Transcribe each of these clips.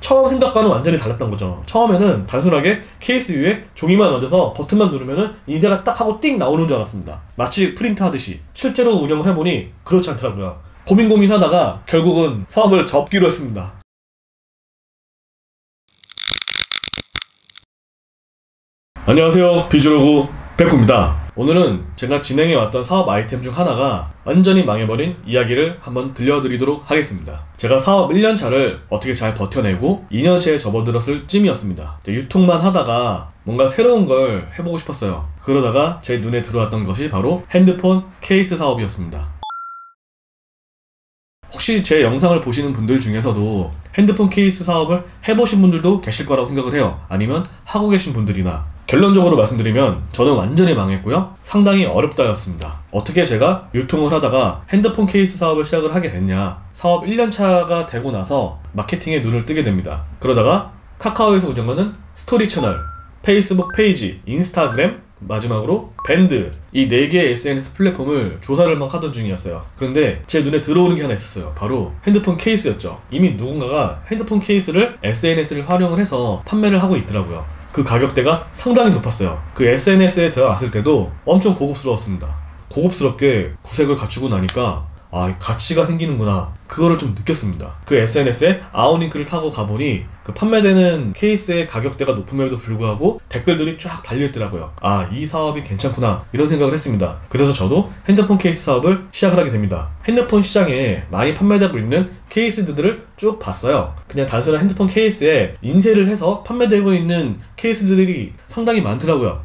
처음 생각과는 완전히 달랐던 거죠. 처음에는 단순하게 케이스 위에 종이만 얹어서 버튼만 누르면은 인쇄가 딱 하고 띵 나오는 줄 알았습니다. 마치 프린트 하듯이. 실제로 운영을 해보니 그렇지 않더라고요. 고민하다가 결국은 사업을 접기로 했습니다. 안녕하세요, 비주로그 백구입니다. 오늘은 제가 진행해왔던 사업 아이템 중 하나가 완전히 망해버린 이야기를 한번 들려드리도록 하겠습니다. 제가 사업 1년차를 어떻게 잘 버텨내고 2년차에 접어들었을 쯤이었습니다. 유통만 하다가 뭔가 새로운 걸 해보고 싶었어요. 그러다가 제 눈에 들어왔던 것이 바로 핸드폰 케이스 사업이었습니다. 혹시 제 영상을 보시는 분들 중에서도 핸드폰 케이스 사업을 해보신 분들도 계실 거라고 생각을 해요. 아니면 하고 계신 분들이나. 결론적으로 말씀드리면 저는 완전히 망했고요. 상당히 어렵다였습니다. 어떻게 제가 유통을 하다가 핸드폰 케이스 사업을 시작을 하게 됐냐. 사업 1년차가 되고 나서 마케팅에 눈을 뜨게 됩니다. 그러다가 카카오에서 운영하는 스토리 채널, 페이스북 페이지, 인스타그램, 마지막으로 밴드, 이 4개의 SNS 플랫폼을 조사를 막 하던 중이었어요. 그런데 제 눈에 들어오는 게 하나 있었어요. 바로 핸드폰 케이스였죠. 이미 누군가가 핸드폰 케이스를 SNS를 활용을 해서 판매를 하고 있더라고요. 그 가격대가 상당히 높았어요. 그 SNS에 들어갔을 때도 엄청 고급스러웠습니다. 고급스럽게 구색을 갖추고 나니까 가치가 생기는구나, 그거를 좀 느꼈습니다. 그 SNS에 아웃링크를 타고 가보니 그 판매되는 케이스의 가격대가 높음에도 불구하고 댓글들이 쫙 달려있더라고요. 이 사업이 괜찮구나, 이런 생각을 했습니다. 그래서 저도 핸드폰 케이스 사업을 시작을 하게 됩니다. 핸드폰 시장에 많이 판매되고 있는 케이스들을 쭉 봤어요. 그냥 단순한 핸드폰 케이스에 인쇄를 해서 판매되고 있는 케이스들이 상당히 많더라고요.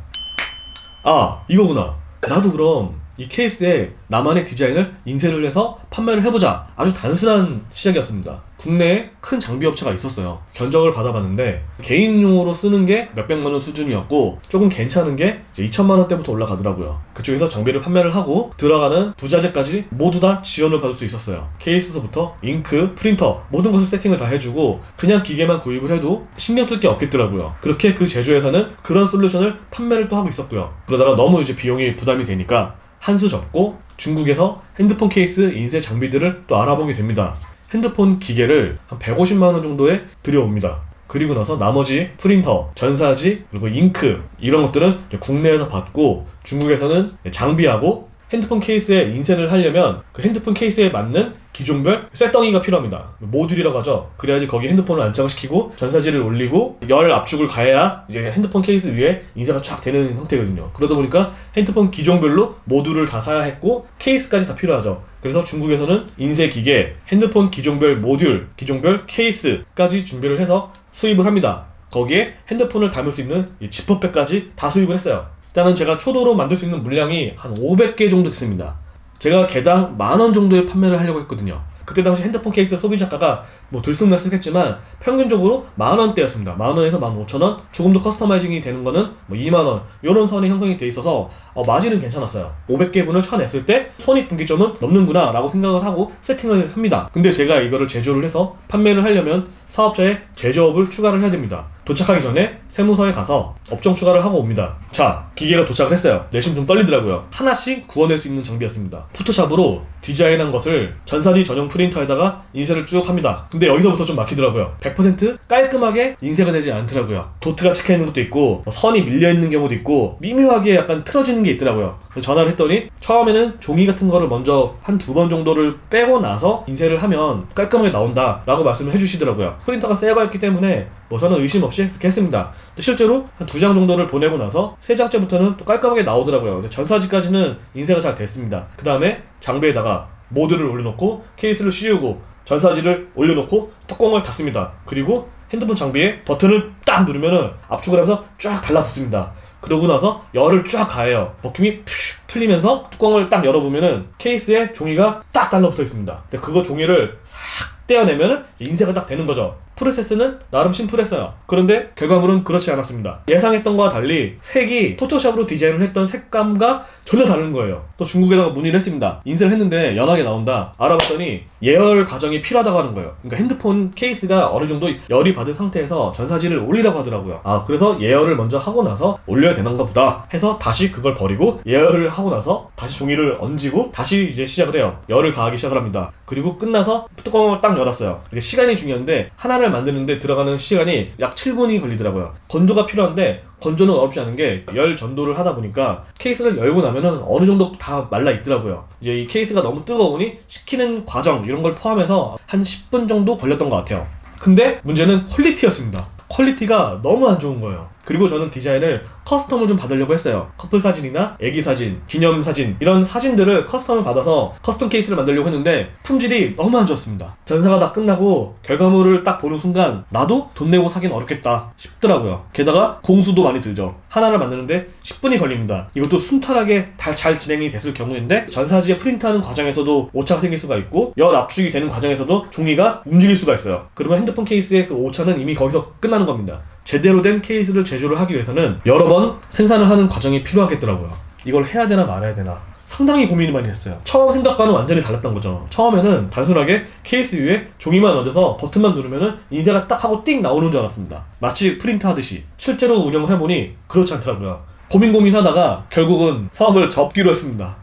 이거구나, 나도 그럼 이 케이스에 나만의 디자인을 인쇄를 해서 판매를 해보자. 아주 단순한 시작이었습니다. 국내에 큰 장비 업체가 있었어요. 견적을 받아봤는데 개인용으로 쓰는 게 몇백만원 수준이었고, 조금 괜찮은 게 이제 2천만원대부터 올라가더라고요. 그쪽에서 장비를 판매를 하고 들어가는 부자재까지 모두 다 지원을 받을 수 있었어요. 케이스서부터 잉크, 프린터, 모든 것을 세팅을 다 해주고 그냥 기계만 구입을 해도 신경 쓸 게 없겠더라고요. 그렇게 그 제조회사는 그런 솔루션을 판매를 또 하고 있었고요. 그러다가 너무 이제 비용이 부담이 되니까 한 수 접고 중국에서 핸드폰 케이스 인쇄 장비들을 또 알아보게 됩니다. 핸드폰 기계를 한 150만원 정도에 들여옵니다. 그리고 나서 나머지 프린터, 전사지, 그리고 잉크, 이런 것들은 국내에서 받고 중국에서는 장비하고 핸드폰 케이스에 인쇄를 하려면 그 핸드폰 케이스에 맞는 기종별 쇳덩이가 필요합니다. 모듈이라고 하죠. 그래야지 거기 핸드폰을 안착을 시키고 전사지를 올리고 열 압축을 가해야 이제 핸드폰 케이스 위에 인쇄가 쫙 되는 형태거든요. 그러다 보니까 핸드폰 기종별로 모듈을 다 사야 했고 케이스까지 다 필요하죠. 그래서 중국에서는 인쇄 기계, 핸드폰 기종별 모듈, 기종별 케이스까지 준비를 해서 수입을 합니다. 거기에 핸드폰을 담을 수 있는 이 지퍼백까지 다 수입을 했어요. 일단은 제가 초도로 만들 수 있는 물량이 한 500개 정도 됐습니다. 제가 개당 10,000원 정도에 판매를 하려고 했거든요. 그때 당시 핸드폰 케이스 소비자가가 뭐 들쑥날쑥했지만 평균적으로 10,000원대였습니다. 10,000원에서 15,000원, 조금 더 커스터마이징이 되는 거는 뭐 20,000원, 요런 선이 형성이 돼 있어서 마진은 괜찮았어요. 500개분을 쳐냈을 때 손익분기점은 넘는구나 라고 생각을 하고 세팅을 합니다. 근데 제가 이거를 제조를 해서 판매를 하려면 사업자의 제조업을 추가를 해야 됩니다. 도착하기 전에 세무서에 가서 업종 추가를 하고 옵니다. 자, 기계가 도착을 했어요. 내심 좀 떨리더라고요. 하나씩 구워낼 수 있는 장비였습니다. 포토샵으로 디자인한 것을 전사지 전용 프린터에다가 인쇄를 쭉 합니다. 근데 여기서부터 좀 막히더라고요. 100% 깔끔하게 인쇄가 되지 않더라고요. 도트가 찍혀있는 것도 있고 선이 밀려있는 경우도 있고 미묘하게 약간 틀어지는 게 있더라고요. 전화를 했더니 처음에는 종이 같은 거를 먼저 한 2번 정도를 빼고 나서 인쇄를 하면 깔끔하게 나온다 라고 말씀을 해주시더라고요. 프린터가 새 거였기 때문에 저는 의심 없이 그렇게 했습니다. 실제로 한 2장 정도를 보내고 나서 3장째부터는 또 깔끔하게 나오더라고요. 전사지까지는 인쇄가 잘 됐습니다. 그 다음에 장비에다가 모듈을 올려놓고 케이스를 씌우고 전사지를 올려놓고 뚜껑을 닫습니다. 그리고 핸드폰 장비에 버튼을 딱 누르면은 압축을 하면서 쫙 달라붙습니다. 그러고 나서 열을 쫙 가해요. 버킹이 풀리면서 뚜껑을 딱 열어보면은 케이스에 종이가 딱 달라붙어 있습니다. 그거 종이를 싹 떼어내면은 인쇄가 딱 되는 거죠. 프로세스는 나름 심플했어요. 그런데 결과물은 그렇지 않았습니다. 예상했던 것과 달리 색이 포토샵으로 디자인을 했던 색감과 전혀 다른 거예요. 또 중국에다가 문의를 했습니다. 인쇄를 했는데 연하게 나온다. 알아봤더니 예열 과정이 필요하다고 하는 거예요. 그러니까 핸드폰 케이스가 어느 정도 열이 받은 상태에서 전사지를 올리라고 하더라고요. 그래서 예열을 먼저 하고 나서 올려야 되는가 보다 해서 다시 그걸 버리고 예열을 하고 나서 다시 종이를 얹고 다시 이제 시작을 해요. 열을 가하기 시작을 합니다. 그리고 끝나서 뚜껑을 딱 열었어요. 이게 시간이 중요한데 하나를 하나를 만드는데 들어가는 시간이 약 7분이 걸리더라고요. 건조가 필요한데 건조는 어렵지 않은 게 열 전도를 하다 보니까 케이스를 열고 나면은 어느 정도 다 말라 있더라고요. 이제 이 케이스가 너무 뜨거우니 식히는 과정 이런 걸 포함해서 한 10분 정도 걸렸던 것 같아요. 근데 문제는 퀄리티였습니다. 퀄리티가 너무 안 좋은 거예요. 그리고 저는 디자인을 커스텀을 좀 받으려고 했어요. 커플 사진이나 애기 사진, 기념 사진 이런 사진들을 커스텀을 받아서 커스텀 케이스를 만들려고 했는데 품질이 너무 안 좋았습니다. 전사가 다 끝나고 결과물을 딱 보는 순간 나도 돈 내고 사긴 어렵겠다 싶더라고요. 게다가 공수도 많이 들죠. 하나를 만드는데 10분이 걸립니다. 이것도 순탄하게 잘 진행이 됐을 경우인데 전사지에 프린트하는 과정에서도 오차가 생길 수가 있고 열 압축이 되는 과정에서도 종이가 움직일 수가 있어요. 그러면 핸드폰 케이스의 그 오차는 이미 거기서 끝나는 겁니다. 제대로 된 케이스를 제조를 하기 위해서는 여러 번 생산을 하는 과정이 필요하겠더라고요. 이걸 해야 되나 말아야 되나 상당히 고민을 많이 했어요. 처음 생각과는 완전히 달랐던 거죠. 처음에는 단순하게 케이스 위에 종이만 얹어서 버튼만 누르면은 인쇄가 딱 하고 띵 나오는 줄 알았습니다. 마치 프린트 하듯이. 실제로 운영을 해보니 그렇지 않더라고요. 고민하다가 결국은 사업을 접기로 했습니다.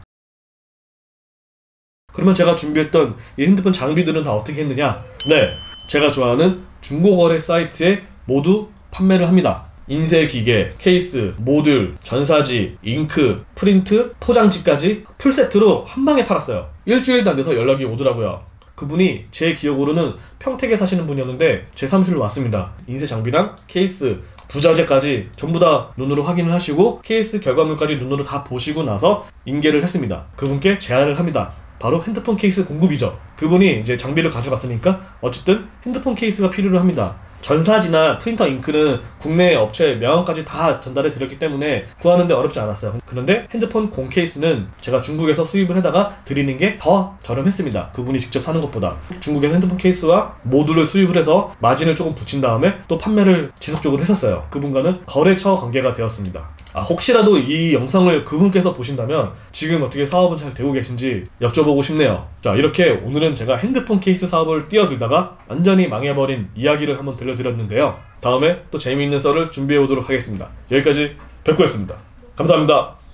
그러면 제가 준비했던 이 핸드폰 장비들은 다 어떻게 했느냐? 네, 제가 좋아하는 중고거래 사이트에 모두 판매를 합니다. 인쇄 기계, 케이스, 모듈, 전사지, 잉크, 프린트, 포장지까지 풀세트로 한 방에 팔았어요. 일주일도 안 돼서 연락이 오더라고요. 그분이 제 기억으로는 평택에 사시는 분이었는데 제 사무실로 왔습니다. 인쇄 장비랑 케이스, 부자재까지 전부 다 눈으로 확인을 하시고 케이스 결과물까지 눈으로 다 보시고 나서 인계를 했습니다. 그분께 제안을 합니다. 바로 핸드폰 케이스 공급이죠. 그분이 이제 장비를 가져갔으니까 어쨌든 핸드폰 케이스가 필요로 합니다. 전사지나 프린터 잉크는 국내 업체 명함까지 다 전달해 드렸기 때문에 구하는데 어렵지 않았어요. 그런데 핸드폰 공 케이스는 제가 중국에서 수입을 해다가 드리는 게 더 저렴했습니다. 그분이 직접 사는 것보다. 중국에서 핸드폰 케이스와 모듈을 수입을 해서 마진을 조금 붙인 다음에 또 판매를 지속적으로 했었어요. 그분과는 거래처 관계가 되었습니다. 혹시라도 이 영상을 그분께서 보신다면 지금 어떻게 사업은 잘 되고 계신지 여쭤보고 싶네요. 자, 이렇게 오늘은 제가 핸드폰 케이스 사업을 뛰어들다가 완전히 망해버린 이야기를 한번 들려드렸는데요. 다음에 또 재미있는 썰을 준비해 오도록 하겠습니다. 여기까지 백구였습니다. 감사합니다.